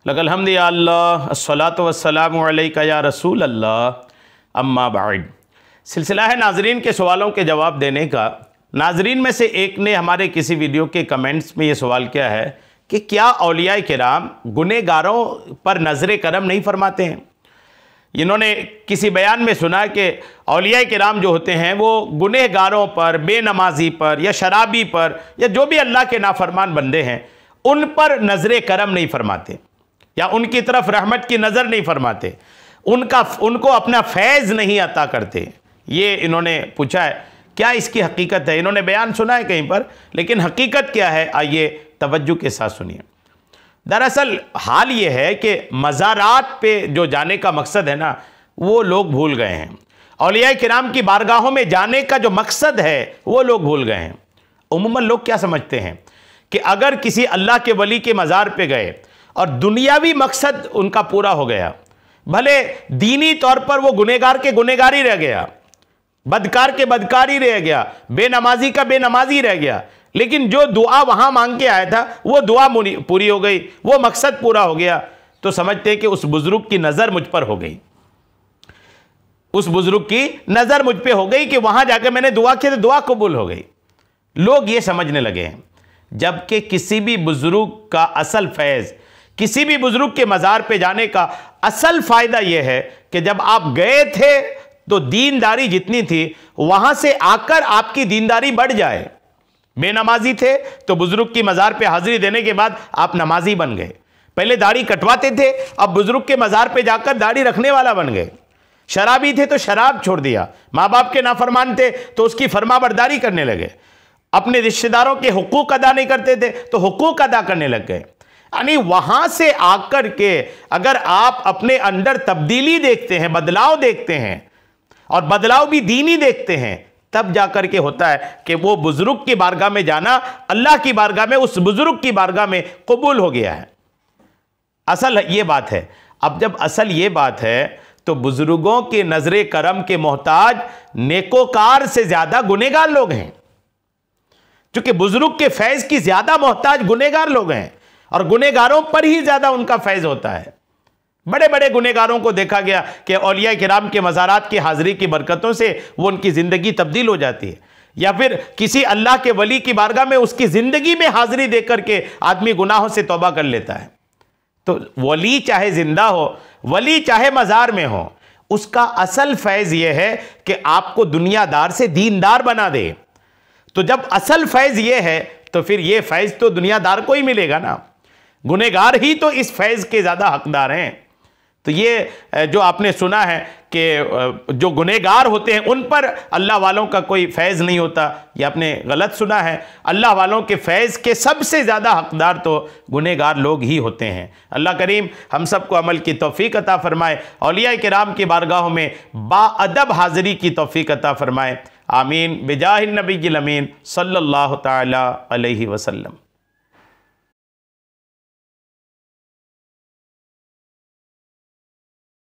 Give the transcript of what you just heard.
लकल हम्द या अल्लाह अस्सलातु वस्सलामु अलैका या रसूल अल्लाह अम्मा बाद। सिलसिला है नाजरीन के सवालों के जवाब देने का। नाजरीन में से एक ने हमारे किसी वीडियो के कमेंट्स में ये सवाल किया है कि क्या औलिया किराम गुनहगारों पर नज़र करम नहीं फरमाते हैं। इन्होंने किसी बयान में सुना कि औलिया किराम जो होते हैं वो गुनहगारों पर, बेनमाजी पर या शराबी पर या जो भी अल्लाह के नाफरमान बंदे हैं उन पर नज़र करम नहीं फरमाते या उनकी तरफ रहमत की नज़र नहीं फरमाते, उनको अपना फैज़ नहीं अता करते। ये इन्होंने पूछा है, क्या इसकी हकीकत है? इन्होंने बयान सुना है कहीं पर, लेकिन हकीकत क्या है आइए तवज्जो के साथ सुनिए। दरअसल हाल ये है कि मज़ारात पे जो जाने का मकसद है ना, वो लोग भूल गए हैं। औलिया किराम की बारगाहों में जाने का जो मकसद है वो लोग भूल गए हैं। उम्मन लोग क्या समझते हैं कि अगर किसी अल्लाह के वली के मज़ार पे गए और दुनियावी मकसद उनका पूरा हो गया, भले दीनी तौर पर वो गुनहगार के गुनहगार ही रह गया, बदकार के बदकार ही रह गया, बेनमाजी का बेनमाजी रह गया, लेकिन जो दुआ वहां मांग के आया था वो दुआ पूरी हो गई, वो मकसद पूरा हो गया, तो समझते हैं कि उस बुजुर्ग की नज़र मुझ पर हो गई, उस बुजुर्ग की नज़र मुझ पे हो गई कि वहां जाकर मैंने दुआ की तो दुआ कबूल हो गई। लोग ये समझने लगे हैं, जबकि किसी भी बुजुर्ग का असल फैज़, किसी भी बुजुर्ग के मज़ार पे जाने का असल फ़ायदा यह है कि जब आप गए थे तो दीनदारी जितनी थी वहां से आकर आपकी दीनदारी बढ़ जाए। बेनमाजी थे तो बुजुर्ग की मज़ार पे हाजिरी देने के बाद आप नमाजी बन गए। पहले दाढ़ी कटवाते थे, अब बुजुर्ग के मज़ार पे जाकर दाढ़ी रखने वाला बन गए। शराबी थे तो शराब छोड़ दिया, माँ बाप के नाफरमान थे तो उसकी फरमाबरदारी करने लगे, अपने रिश्तेदारों के हुकूक अदा नहीं करते थे तो हुकूक अदा करने लग गए। यानी वहां से आकर के अगर आप अपने अंदर तब्दीली देखते हैं, बदलाव देखते हैं और बदलाव भी दीनी देखते हैं, तब जाकर के होता है कि वो बुजुर्ग की बारगाह में जाना अल्लाह की बारगाह में, उस बुजुर्ग की बारगाह में कबूल हो गया है। असल ये बात है। अब जब असल ये बात है तो बुजुर्गों के नजरे करम के मोहताज नेकोकार से ज्यादा गुनहगार लोग हैं, क्योंकि बुजुर्ग के फैज की ज्यादा मोहताज गुनहगार लोग हैं और गुनहगारों पर ही ज्यादा उनका फैज होता है। बड़े बड़े गुनहगारों को देखा गया कि औलिया किराम के मज़ारात की हाज़िरी की बरकतों से वो उनकी ज़िंदगी तब्दील हो जाती है, या फिर किसी अल्लाह के वली की बारगाह में उसकी ज़िंदगी में हाज़िरी दे करके आदमी गुनाहों से तौबा कर लेता है। तो वली चाहे ज़िंदा हो, वली चाहे मज़ार में हो, उसका असल फैज़ ये है कि आपको दुनियादार से दीनदार बना दे। तो जब असल फैज़ ये है तो फिर ये फैज़ तो दुनियादार को ही मिलेगा ना, गुनहगार ही तो इस फैज़ के ज़्यादा हकदार हैं। तो ये जो आपने सुना है कि जो गुनहगार होते हैं उन पर अल्लाह वालों का कोई फैज़ नहीं होता, ये आपने गलत सुना है। अल्लाह वालों के फैज़ के सबसे ज़्यादा हकदार तो गुनहगार लोग ही होते हैं। अल्लाह करीम हम सबको अमल की तौफीक अता फरमाए, औलिया किराम की बारगाहों में बाअदब हाज़िरी की तौफीक अता फरमाए। आमीन बिजाहिन नबील अमीन सल्लल्लाहु तआला अलैहि वसल्लम।